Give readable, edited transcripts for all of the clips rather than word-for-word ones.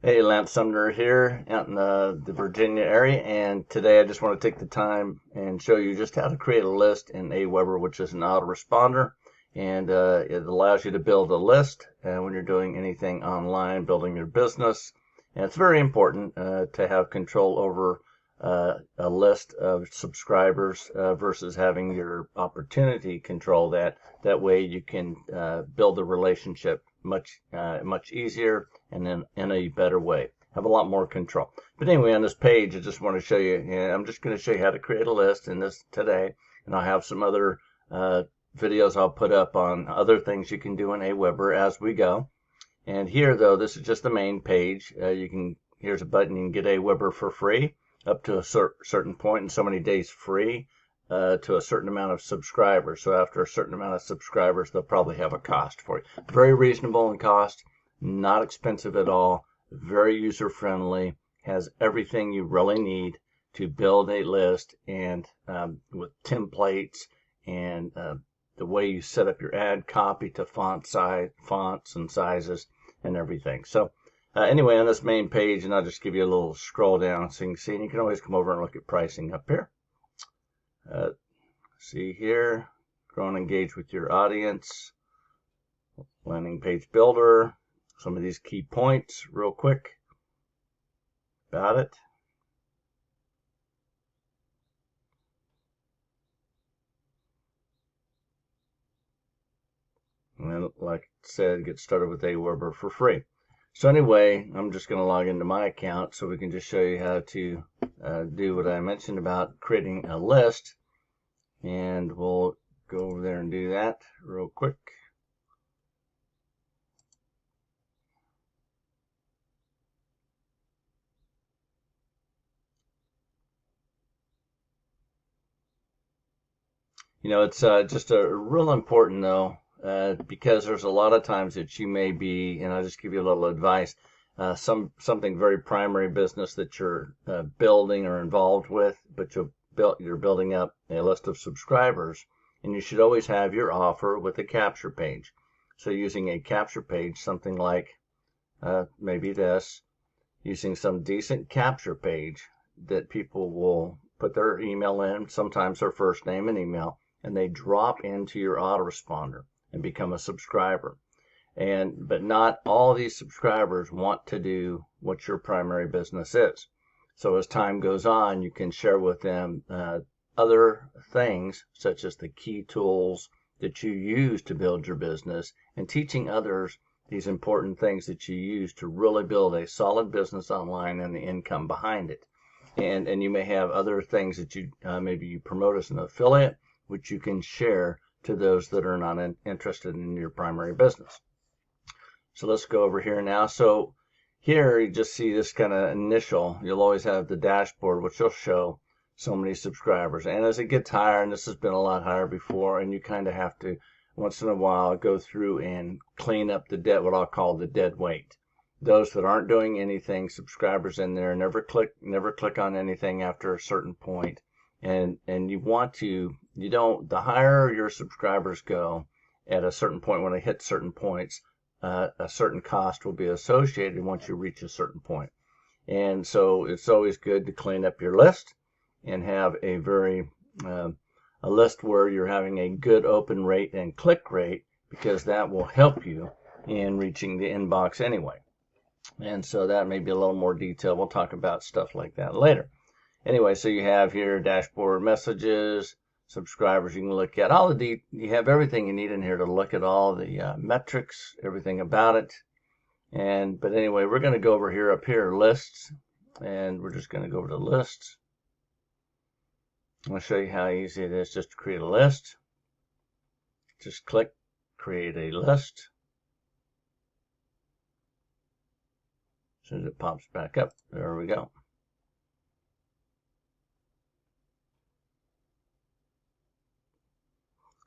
Hey, Lance Sumner here out in the Virginia area, and today I just want to take the time and show you just how to create a list in Aweber, which is an autoresponder, and it allows you to build a list when you're doing anything online, building your business. And it's very important to have control over a list of subscribers versus having your opportunity control that. That way you can build a relationship much easier and in a better way. Have a lot more control. But anyway, on this page, I just want to show you, I'm just going to show you how to create a list in this today, and I'll have some other videos I'll put up on other things you can do in Aweber as we go. And here, though, this is just the main page. Here's a button, you can get Aweber for free up to a certain point, and so many days free to a certain amount of subscribers. So after a certain amount of subscribers, they'll probably have a cost for you. Very reasonable in cost, not expensive at all, very user friendly, has everything you really need to build a list, and with templates and the way you set up your ad copy to fonts and sizes and everything. So anyway, on this main page, and I'll just give you a little scroll down so you can see, and you can always come over and look at pricing up here. See here, grow and engage with your audience, landing page builder, some of these key points real quick about it. And then, like I said, get started with Aweber for free. So anyway, I'm just going to log into my account so we can just show you how to do what I mentioned about creating a list. And we'll go over there and do that real quick. You know, it's just a real important though, because there's a lot of times that you may be, and I'll just give you a little advice, something very primary business that you're building or involved with, but you're building up a list of subscribers, and you should always have your offer with a capture page. So using a capture page, something like maybe this, using some decent capture page that people will put their email in, sometimes their first name and email, and they drop into your autoresponder and become a subscriber. But not all these subscribers want to do what your primary business is. So as time goes on, you can share with them other things, such as the key tools that you use to build your business, and teaching others these important things that you use to really build a solid business online and the income behind it. And you may have other things that you maybe you promote as an affiliate, which you can share to those that are not interested in your primary business. So let's go over here now. So here you just see this kind of initial. You'll always have the dashboard, which will show so many subscribers. And as it gets higher, and this has been a lot higher before, and you kind of have to once in a while go through and clean up the what I'll call the dead weight. Those that aren't doing anything, subscribers in there, never click on anything after a certain point. And you want to, the higher your subscribers go at a certain point, when they hit certain points, a certain cost will be associated once you reach a certain point. And so it's always good to clean up your list and have a list where you're having a good open rate and click rate, because that will help you in reaching the inbox anyway. And so that may be a little more detail. We'll talk about stuff like that later. Anyway, so you have here dashboard messages, subscribers. You can look at all you have everything you need in here to look at all the metrics, everything about it. But anyway, we're going to go over here up here, lists, and we're just going to go over to lists. I'll show you how easy it is just to create a list. Just click create a list. As soon as it pops back up, there we go.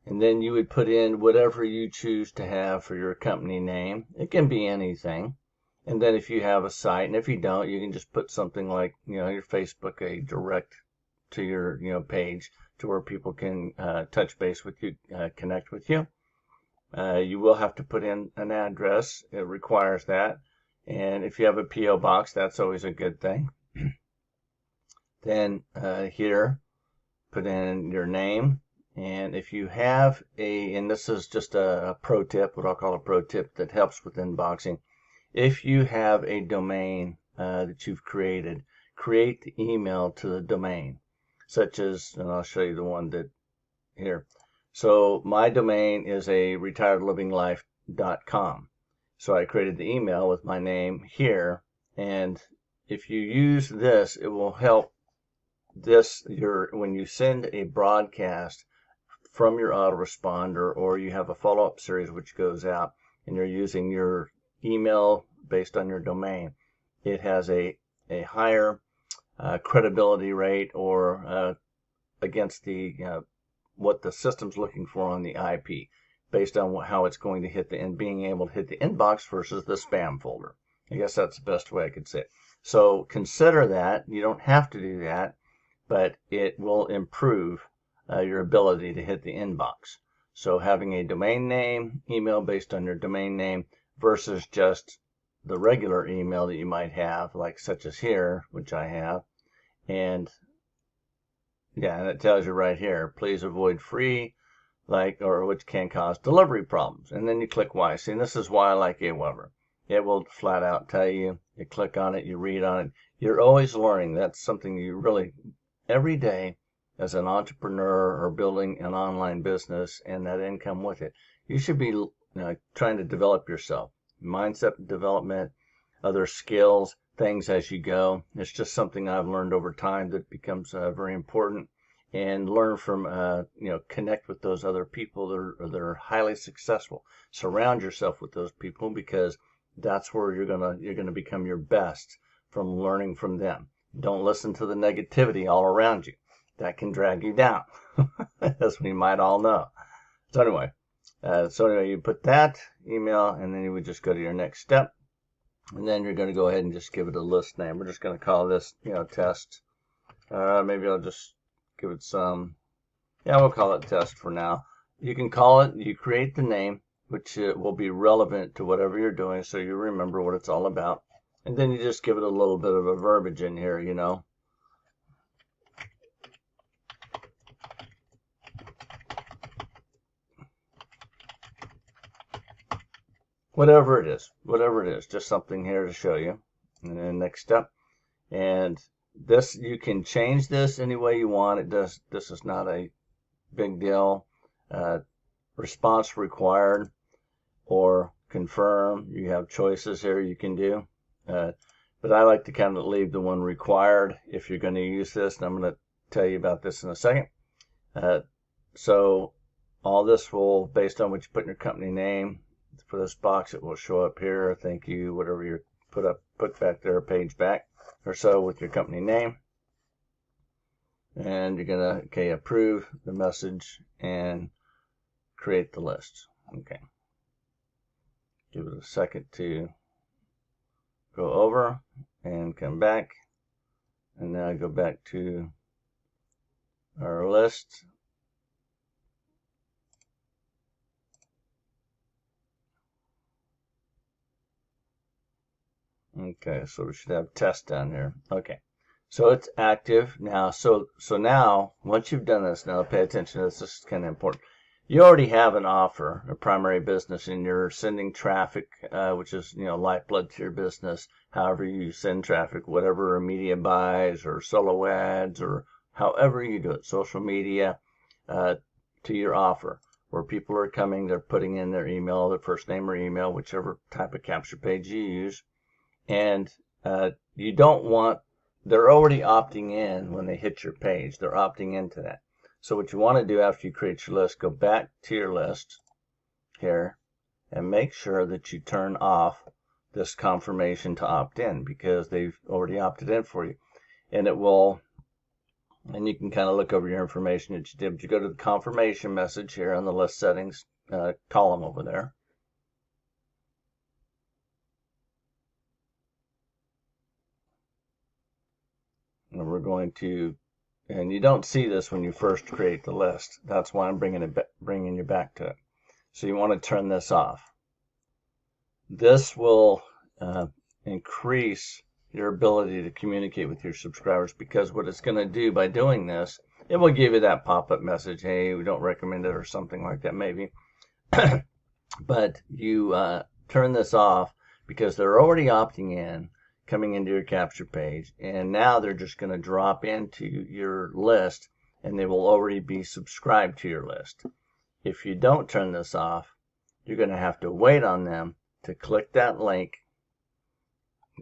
And then you would put in whatever you choose to have for your company name. It can be anything. And then if you have a site, and if you don't, you can just put something like, your Facebook, a direct to your, page to where people can touch base with you, connect with you. You will have to put in an address. It requires that. And if you have a P.O. box, that's always a good thing. Then here, put in your name. And if you have and this is just a pro tip, what I'll call a pro tip that helps with inboxing. If you have a domain that you've created, create the email to the domain, such as, and I'll show you the one that here. So my domain is a retiredlivinglife.com. So I created the email with my name here, and if you use this, it will help when you send a broadcast from your autoresponder, or you have a follow-up series which goes out and you're using your email based on your domain, it has a higher credibility rate, or against the what the system's looking for on the IP, based on how it's going to hit being able to hit the inbox versus the spam folder. I guess that's the best way I could say it. So consider that. You don't have to do that, but it will improve your ability to hit the inbox. So having a domain name, email based on your domain name, versus just the regular email that you might have, like such as here, which I have. And yeah, and it tells you right here, please avoid free, which can cause delivery problems. And then you click why. See, and this is why I like Aweber. It will flat out tell you. You click on it, you read on it. You're always learning. That's something you really, every day, as an entrepreneur or building an online business and that income with it, you should be trying to develop yourself. Mindset development, other skills, things as you go. It's just something I've learned over time that becomes very important. And learn from, connect with those other people that are highly successful. Surround yourself with those people, because that's where you're gonna become your best, from learning from them. Don't listen to the negativity all around you. That can drag you down, as we might all know. So anyway, you put that email, and then you would just go to your next step, and then you're going to go ahead and just give it a list name. We're just going to call this, test. Maybe I'll just give it we'll call it test for now. You can call it, you create the name, which will be relevant to whatever you're doing, so you remember what it's all about. And then you just give it a little bit of a verbiage in here, Whatever it is, just something here to show you. And then next step. And this, you can change this any way you want. This is not a big deal. Response required or confirm. You have choices here you can do. But I like to kind of leave the one required if you're going to use this. And I'm going to tell you about this in a second. So all this will, based on what you put in your company name, for this box, it will show up here. Thank you, whatever you put back there, a page back or so with your company name. And you're gonna approve the message and create the list. Okay. Give it a second to go over and come back. And now go back to our list. Okay, so we should have test down here. Okay, so it's active now. So now, once you've done this, now pay attention to this. This is kind of important. You already have an offer, a primary business, and you're sending traffic, which is lifeblood to your business. However you send traffic, whatever media buys or solo ads or however you do it, social media, to your offer, where people are coming, they're putting in their email, their first name or email, whichever type of capture page you use. And you don't want, they're already opting in when they hit your page. They're opting into that. So what you want to do after you create your list, go back to your list here and make sure that you turn off this confirmation to opt in, because they've already opted in for you. And it will, and you can kind of look over your information that you did. But you go to the confirmation message here on the list settings column over there. And we're going to, and you don't see this when you first create the list. That's why I'm bringing you back to it. So you want to turn this off. This will increase your ability to communicate with your subscribers, because what it's going to do by doing this, it will give you that pop-up message, hey, we don't recommend it, or something like that maybe. But you turn this off because they're already opting in, coming into your capture page, and now they're just going to drop into your list, and they will already be subscribed to your list. If you don't turn this off, you're going to have to wait on them to click that link.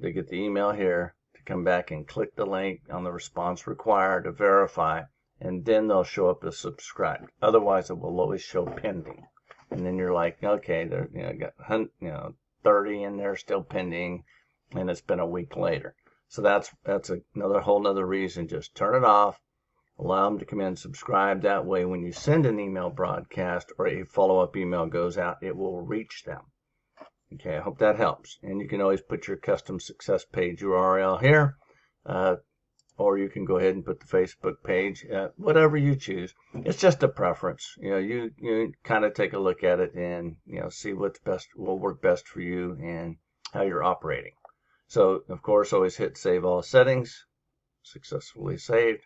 They get the email here to come back and click the link on the response required to verify, and then they'll show up as subscribed. Otherwise, it will always show pending. And then you're like, okay, they're got 30 and they're still pending, and it's been a week later. So that's another whole nother reason. Just turn it off, allow them to come in, subscribe. That way, when you send an email broadcast or a follow-up email goes out, it will reach them. Okay, I hope that helps. And you can always put your custom success page URL here, or you can go ahead and put the Facebook page, whatever you choose. It's just a preference. You kind of take a look at it and see what's best, will work best for you and how you're operating. So of course, always hit save all settings. Successfully saved.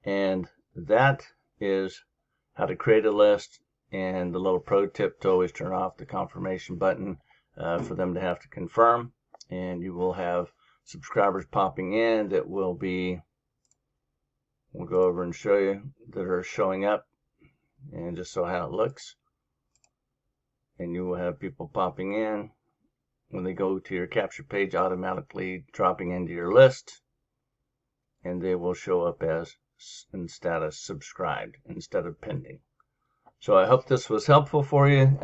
And that is how to create a list, and the little pro tip to always turn off the confirmation button for them to have to confirm, and you will have subscribers popping in that will be, we'll go over and show you, that are showing up, and just so how it looks. And you will have people popping in when they go to your capture page, automatically dropping into your list, and they will show up as in status subscribed instead of pending. So I hope this was helpful for you.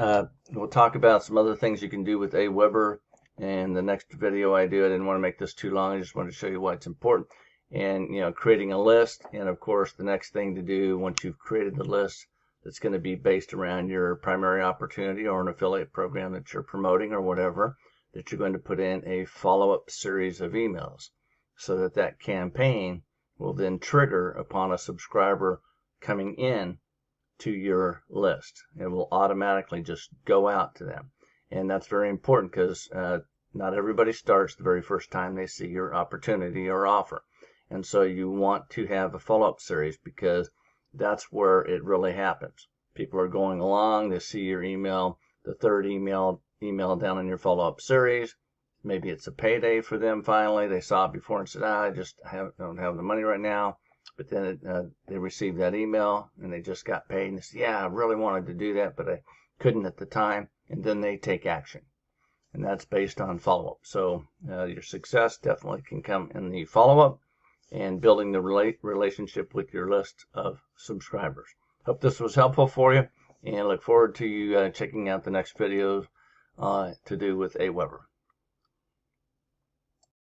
We'll talk about some other things you can do with Aweber in the next video I do. I didn't want to make this too long. I just wanted to show you why it's important. And creating a list, and of course the next thing to do once you've created the list, that's going to be based around your primary opportunity or an affiliate program that you're promoting or whatever, that you're going to put in a follow-up series of emails, so that that campaign will then trigger upon a subscriber coming in to your list. It will automatically just go out to them. And that's very important, because not everybody starts the very first time they see your opportunity or offer. And so you want to have a follow-up series, because that's where it really happens. People are going along, they see your email, the third email down in your follow-up series. Maybe it's a payday for them finally. They saw it before and said, I just don't have the money right now. But then they received that email and they just got paid, and they said, yeah, I really wanted to do that, but I couldn't at the time. And then they take action. And that's based on follow-up. So your success definitely can come in the follow-up and building the relationship with your list of subscribers. Hope this was helpful for you, and look forward to you checking out the next videos to do with Aweber.